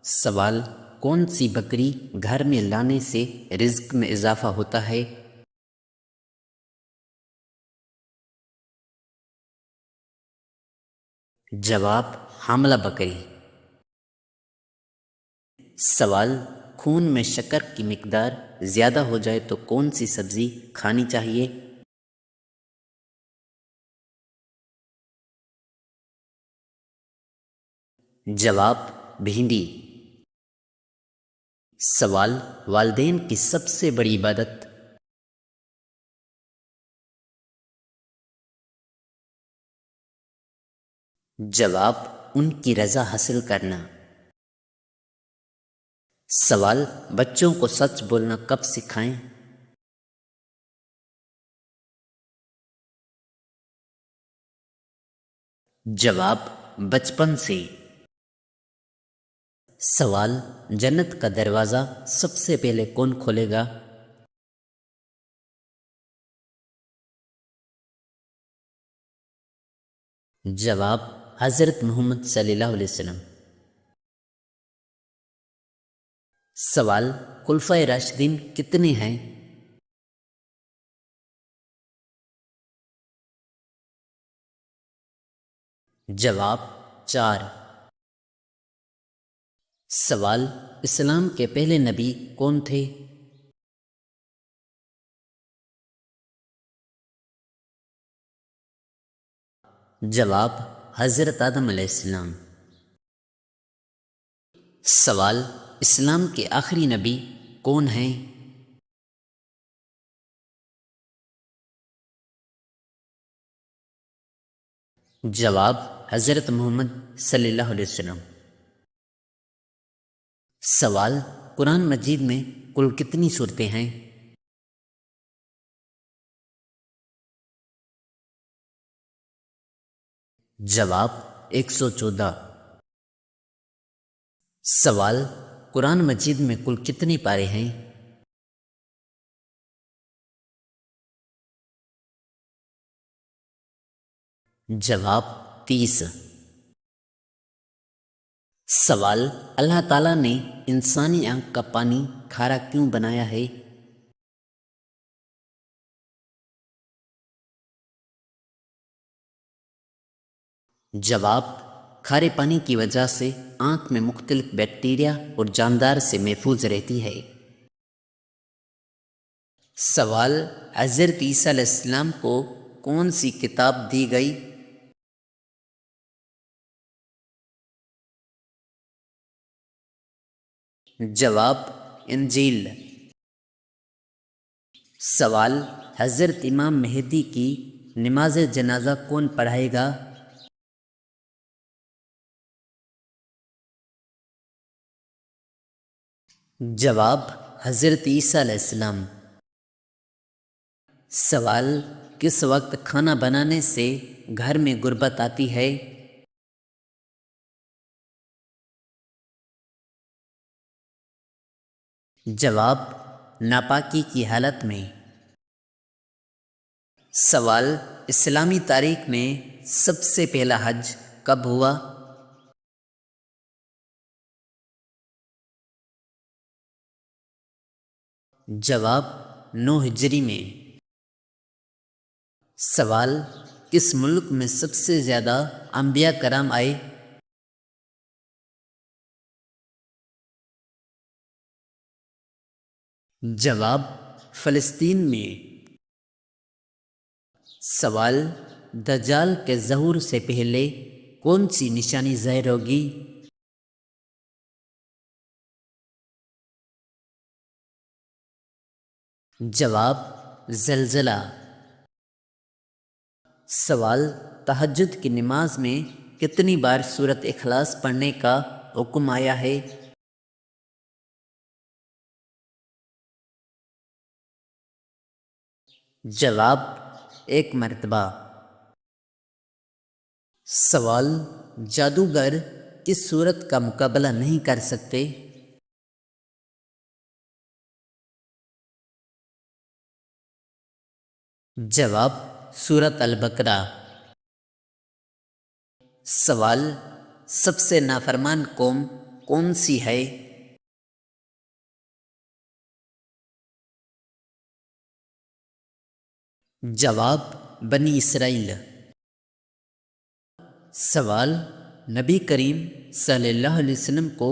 سوال: کون سی بکری گھر میں لانے سے رزق میں اضافہ ہوتا ہے؟ جواب: حاملہ بکری۔ سوال: خون میں شکر کی مقدار زیادہ ہو جائے تو کون سی سبزی کھانی چاہیے؟ جواب: بھنڈی۔ سوال: والدین کی سب سے بڑی عبادت؟ جواب: ان کی رضا حاصل کرنا۔ سوال: بچوں کو سچ بولنا کب سکھائیں؟ جواب: بچپن سے۔ سوال: جنت کا دروازہ سب سے پہلے کون کھولے گا؟ جواب: حضرت محمد صلی اللہ علیہ وسلم۔ سوال: خلفائے راشدین کتنے ہیں؟ جواب: 4۔ سوال: اسلام کے پہلے نبی کون تھے؟ جواب: حضرت آدم علیہ السلام۔ سوال: اسلام کے آخری نبی کون ہیں؟ جواب: حضرت محمد صلی اللہ علیہ وسلم۔ سوال: قرآن مجید میں کل کتنی صورتیں ہیں؟ جواب: 114۔ سوال: قرآن مجید میں کل کتنے پارے ہیں؟ جواب: 30۔ سوال: اللہ تعالیٰ نے انسانی آنکھ کا پانی کھارا کیوں بنایا ہے؟ جواب: کھارے پانی کی وجہ سے آنکھ میں مختلف بیکٹیریا اور جاندار سے محفوظ رہتی ہے۔ سوال: حضرت عیسیٰ علیہ السلام کو کون سی کتاب دی گئی؟ جواب: انجیل۔ سوال: حضرت امام مہدی کی نماز جنازہ کون پڑھائے گا؟ جواب: حضرت عیسیٰ علیہ السلام۔ سوال: کس وقت کھانا بنانے سے گھر میں غربت آتی ہے؟ جواب: ناپاکی کی حالت میں۔ سوال: اسلامی تاریخ میں سب سے پہلا حج کب ہوا؟ جواب: 9 ہجری میں۔ سوال: کس ملک میں سب سے زیادہ انبیاء کرام آئے؟ جواب: فلسطین میں۔ سوال: دجال کے ظہور سے پہلے کون سی نشانی ظاہر ہوگی؟ جواب: زلزلہ۔ سوال: تہجد کی نماز میں کتنی بار سورۃ اخلاص پڑھنے کا حکم آیا ہے؟ جواب: 1 مرتبہ۔ سوال: جادوگر کس سورت کا مقابلہ نہیں کر سکتے؟ جواب: سورۃ البقرہ۔ سوال: سب سے نافرمان قوم کون سی ہے؟ جواب بنی اسرائیل۔ سوال، نبی کریم صلی اللہ علیہ وسلم کو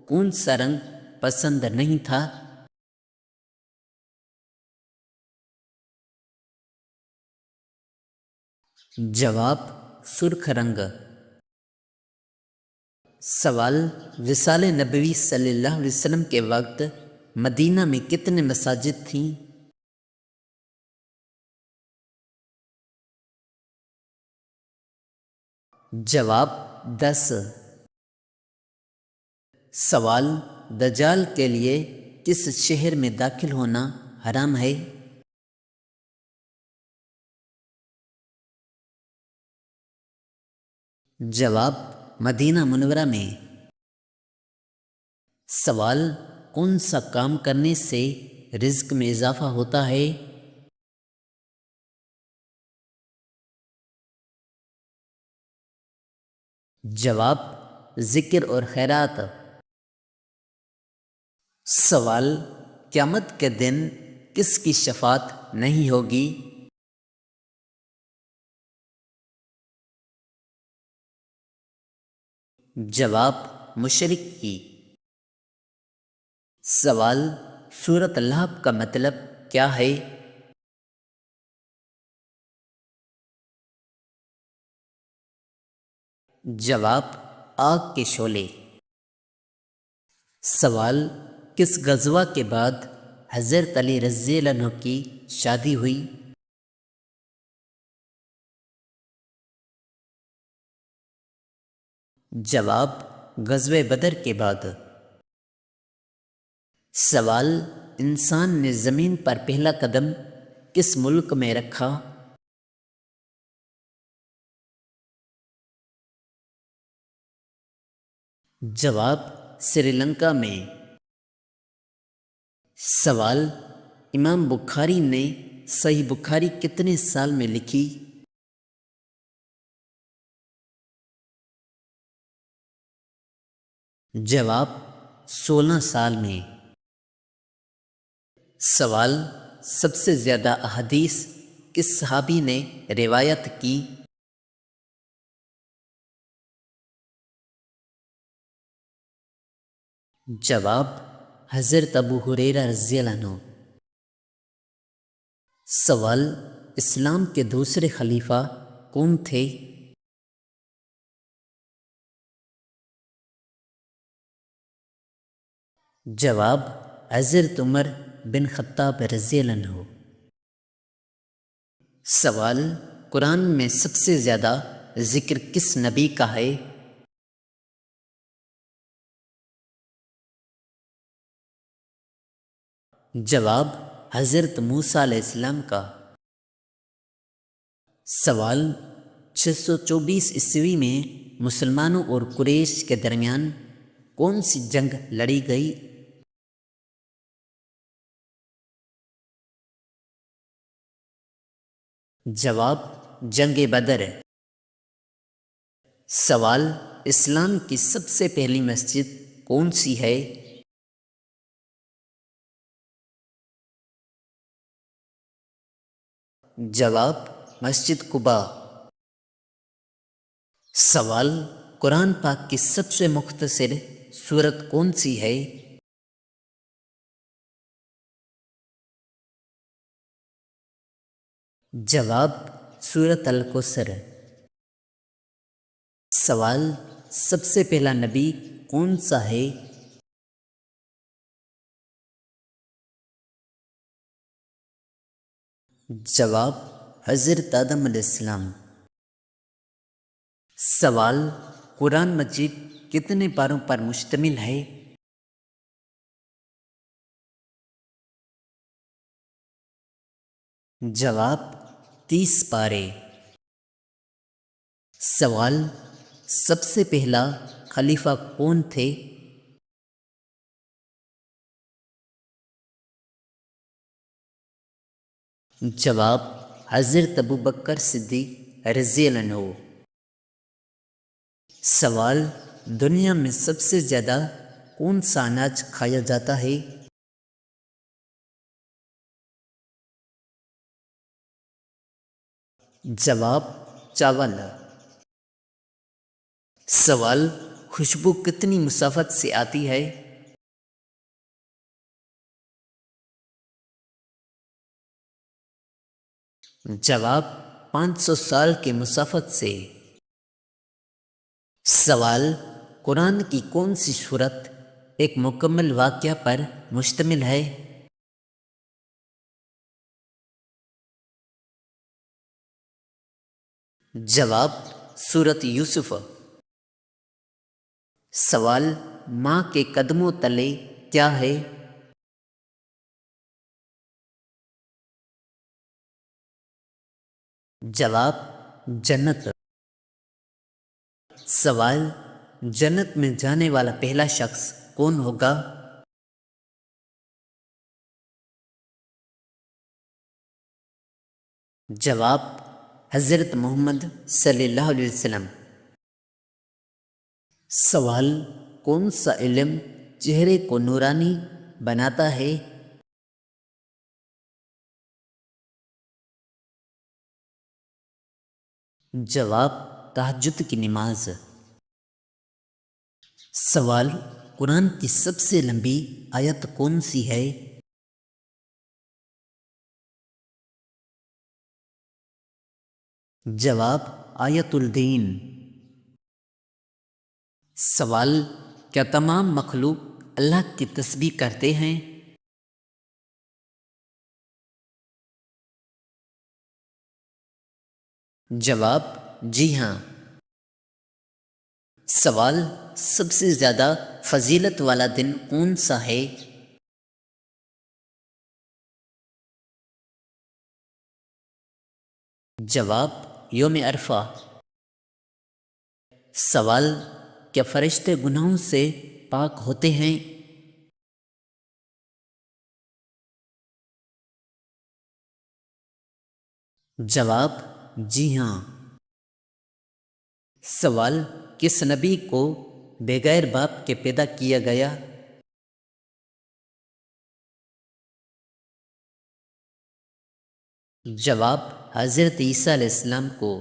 کون سا رنگ پسند نہیں تھا؟ جواب سرخ رنگ۔ سوال، وصال نبوی صلی اللہ علیہ وسلم کے وقت مدینہ میں کتنے مساجد تھیں؟ جواب 10۔ سوال، دجال کے لیے کس شہر میں داخل ہونا حرام ہے؟ جواب مدینہ منورہ میں۔ سوال، کون سا کام کرنے سے رزق میں اضافہ ہوتا ہے؟ جواب ذکر اور خیرات۔ سوال، قیامت کے دن کس کی شفاعت نہیں ہوگی؟ جواب مشرک کی۔ سوال، سورۃ الحب کا مطلب کیا ہے؟ جواب آگ کے شعلے۔ سوال، کس غزوہ کے بعد حضرت علی رضی اللہ عنہ کی شادی ہوئی؟ جواب غزوہ بدر کے بعد۔ سوال، انسان نے زمین پر پہلا قدم کس ملک میں رکھا؟ جواب سری لنکا میں۔ سوال، امام بخاری نے صحیح بخاری کتنے سال میں لکھی؟ جواب 16 سال میں۔ سوال، سب سے زیادہ احادیث کس صحابی نے روایت کی؟ جواب حضرت ابو ہریرہ رضی اللہ عنہ۔ سوال، اسلام کے دوسرے خلیفہ کون تھے؟ جواب حضرت عمر بن خطاب رضی اللہ عنہ۔ سوال، قرآن میں سب سے زیادہ ذکر کس نبی کا ہے؟ جواب حضرت موسیٰ علیہ السلام کا۔ سوال، 624 عیسوی میں مسلمانوں اور قریش کے درمیان کون سی جنگ لڑی گئی؟ جواب جنگ بدر۔ سوال، اسلام کی سب سے پہلی مسجد کون سی ہے؟ جواب مسجد قباء۔ سوال، قرآن پاک کی سب سے مختصر سورت کون سی ہے؟ جواب سورۃ الکوثر۔ سوال، سب سے پہلا نبی کون سا ہے؟ جواب حضرت آدم علیہ السلام۔ سوال، قرآن مجید کتنے پاروں پر مشتمل ہے؟ جواب 30 پارے۔ سوال، سب سے پہلا خلیفہ کون تھے؟ جواب حضرت ابو بکر صدیق رضی اللہ عنہ۔ سوال، دنیا میں سب سے زیادہ کون سا اناج کھایا جاتا ہے؟ جواب چاول۔ سوال خوشبو کتنی مسافت سے آتی ہے؟ جواب 500 سال کے مسافت سے۔ سوال قرآن کی کون سی سورت ایک مکمل واقعہ پر مشتمل ہے؟ جواب سورت یوسف۔ سوال ماں کے قدموں تلے کیا ہے؟ جواب جنت۔ سوال جنت میں جانے والا پہلا شخص کون ہوگا؟ جواب حضرت محمد صلی اللہ علیہ وسلم۔ سوال کون سا علم چہرے کو نورانی بناتا ہے؟ جواب تہجد کی نماز۔ سوال قرآن کی سب سے لمبی آیت کون سی ہے؟ جواب آیت الدین۔ سوال کیا تمام مخلوق اللہ کی تسبیح کرتے ہیں؟ جواب جی ہاں۔ سوال سب سے زیادہ فضیلت والا دن کون سا ہے؟ جواب یوم عرفہ۔ سوال کیا فرشتے گناہوں سے پاک ہوتے ہیں؟ جواب جی ہاں۔ سوال کس نبی کو بغیر باپ کے پیدا کیا گیا؟ جواب حضرت عیسیٰ علیہ السلام کو۔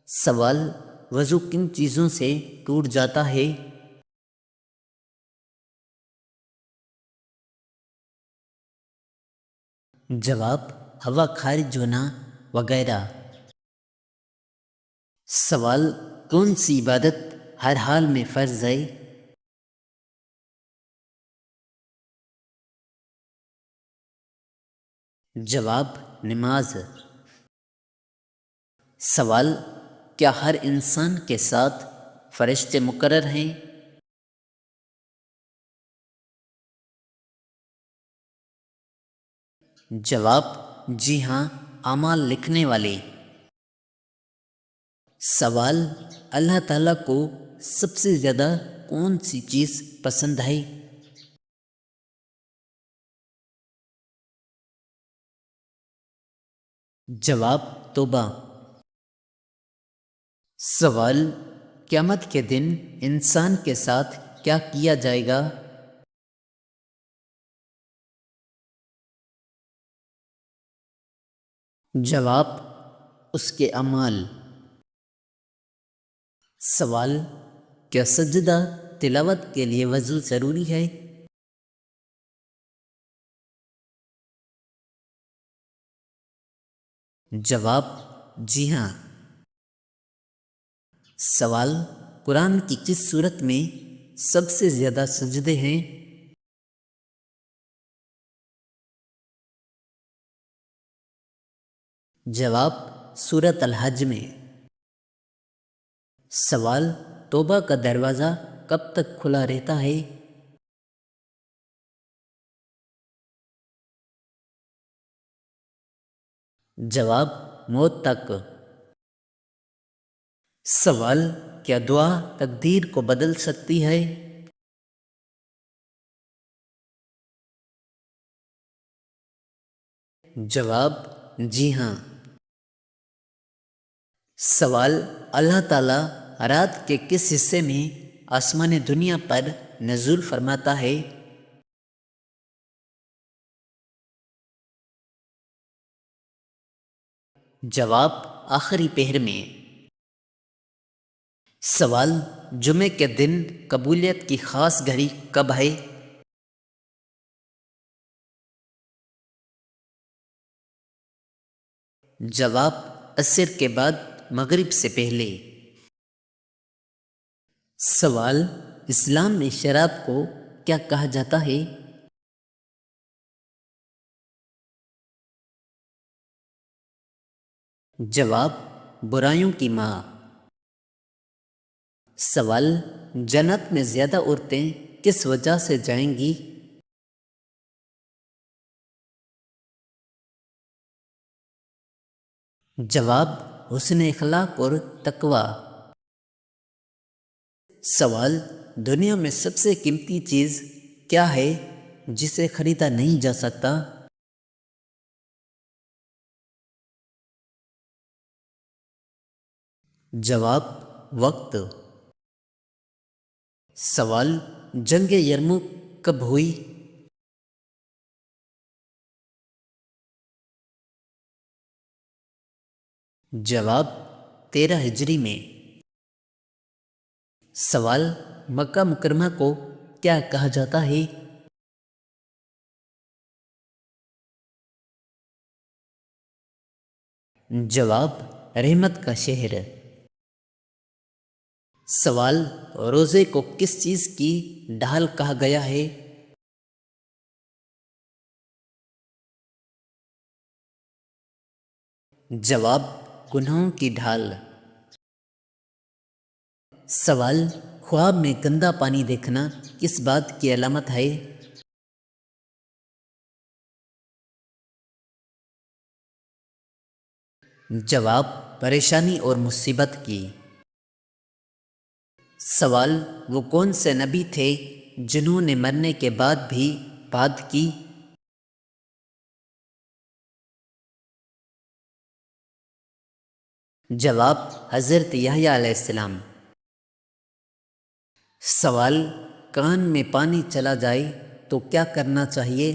سوال وضو کن چیزوں سے ٹوٹ جاتا ہے؟ جواب ہوا خارج ہونا وغیرہ۔ سوال کون سی عبادت ہر حال میں فرض ہے؟ جواب نماز۔ سوال کیا ہر انسان کے ساتھ فرشتے مقرر ہیں؟ جواب جی ہاں، اعمال لکھنے والے۔ سوال اللہ تعالیٰ کو سب سے زیادہ کون سی چیز پسند ہے؟ جواب توبہ۔ سوال قیامت کے دن انسان کے ساتھ کیا کیا جائے گا؟ جواب اس کے اعمال۔ سوال کیا سجدہ تلاوت کے لیے وضو ضروری ہے؟ جواب جی ہاں۔ سوال قرآن کی کس سورت میں سب سے زیادہ سجدے ہیں؟ جواب سورۃ الحج میں۔ سوال توبہ کا دروازہ کب تک کھلا رہتا ہے؟ جواب موت تک۔ سوال کیا دعا تقدیر کو بدل سکتی ہے؟ جواب جی ہاں۔ سوال اللہ تعالیٰ رات کے کس حصے میں آسمان دنیا پر نزول فرماتا ہے؟ جواب آخری پہر میں۔ سوال جمعے کے دن قبولیت کی خاص گھڑی کب ہے؟ جواب عصر کے بعد مغرب سے پہلے۔ سوال اسلام میں شراب کو کیا کہا جاتا ہے؟ جواب برائیوں کی ماں۔ سوال جنت میں زیادہ عورتیں کس وجہ سے جائیں گی؟ جواب حسن اخلاق اور تقوی۔ سوال دنیا میں سب سے قیمتی چیز کیا ہے جسے خریدا نہیں جا سکتا؟ جواب وقت۔ سوال جنگ یرموک کب ہوئی؟ جواب 13 ہجری میں۔ سوال مکہ مکرمہ کو کیا کہا جاتا ہے؟ جواب رحمت کا شہر۔ سوال روزے کو کس چیز کی ڈھال کہا گیا ہے؟ جواب گناہوں کی ڈھال۔ سوال خواب میں گندا پانی دیکھنا کس بات کی علامت ہے؟ جواب پریشانی اور مصیبت کی۔ سوال وہ کون سے نبی تھے جنہوں نے مرنے کے بعد بھی بات کی؟ جواب حضرت یحییٰ علیہ السلام۔ سوال کان میں پانی چلا جائے تو کیا کرنا چاہیے؟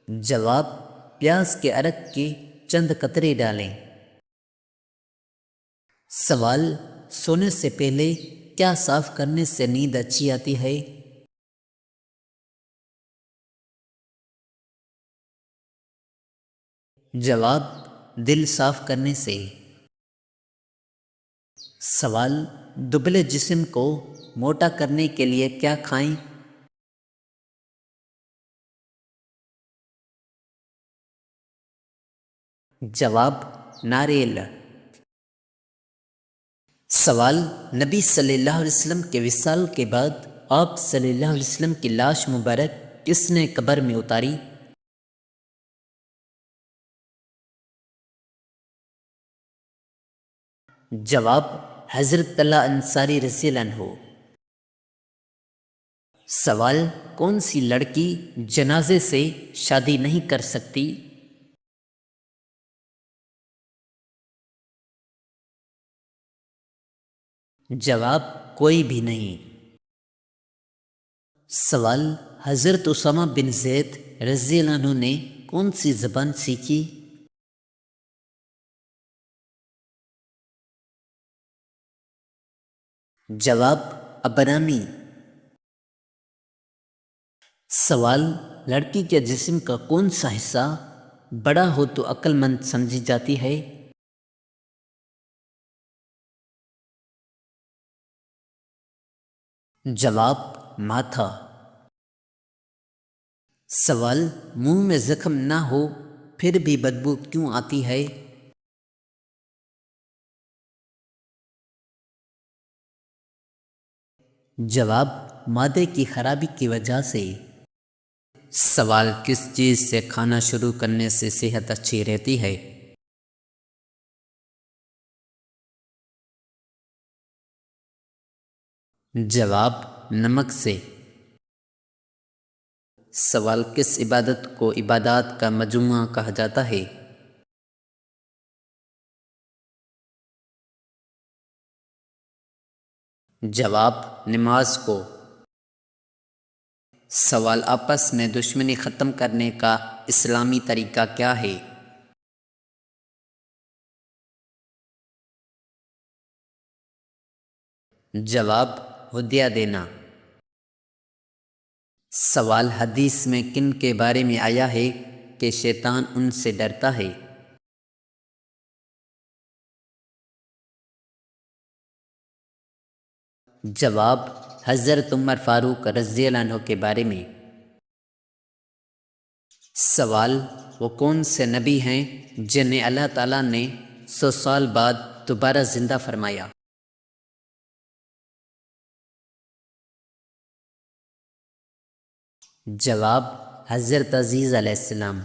جواب پیاز کے عرق کے چند قطرے ڈالیں۔ سوال سونے سے پہلے کیا صاف کرنے سے نیند اچھی آتی ہے؟ جواب دل صاف کرنے سے۔ سوال دبلے جسم کو موٹا کرنے کے لیے کیا کھائیں؟ جواب ناریل۔ سوال نبی صلی اللہ علیہ وسلم کے وصال کے بعد آپ صلی اللہ علیہ وسلم کی لاش مبارک کس نے قبر میں اتاری؟ جواب حضرت طلحہ انصاری رضی اللہ عنہ۔ سوال کون سی لڑکی جنازے سے شادی نہیں کر سکتی؟ جواب کوئی بھی نہیں۔ سوال حضرت اسامہ بن زید رضی اللہ عنہ نے کون سی زبان سیکھی؟ جواب عبرانی۔ سوال لڑکی کے جسم کا کون سا حصہ بڑا ہو تو عقل مند سمجھی جاتی ہے؟ جواب ماتھا۔ سوال منہ میں زخم نہ ہو پھر بھی بدبو کیوں آتی ہے؟ جواب معدے کی خرابی کی وجہ سے۔ سوال کس چیز سے کھانا شروع کرنے سے صحت اچھی رہتی ہے؟ جواب نمک سے۔ سوال کس عبادت کو عبادات کا مجموعہ کہا جاتا ہے؟ جواب نماز کو۔ سوال آپس میں دشمنی ختم کرنے کا اسلامی طریقہ کیا ہے؟ جواب ہدیہ دینا۔ سوال حدیث میں کن کے بارے میں آیا ہے کہ شیطان ان سے ڈرتا ہے؟ جواب حضرت عمر فاروق رضی اللہ عنہ کے بارے میں۔ سوال وہ کون سے نبی ہیں جنہیں اللہ تعالیٰ نے 100 سال بعد دوبارہ زندہ فرمایا؟ جواب حضرت عزیز علیہ السلام۔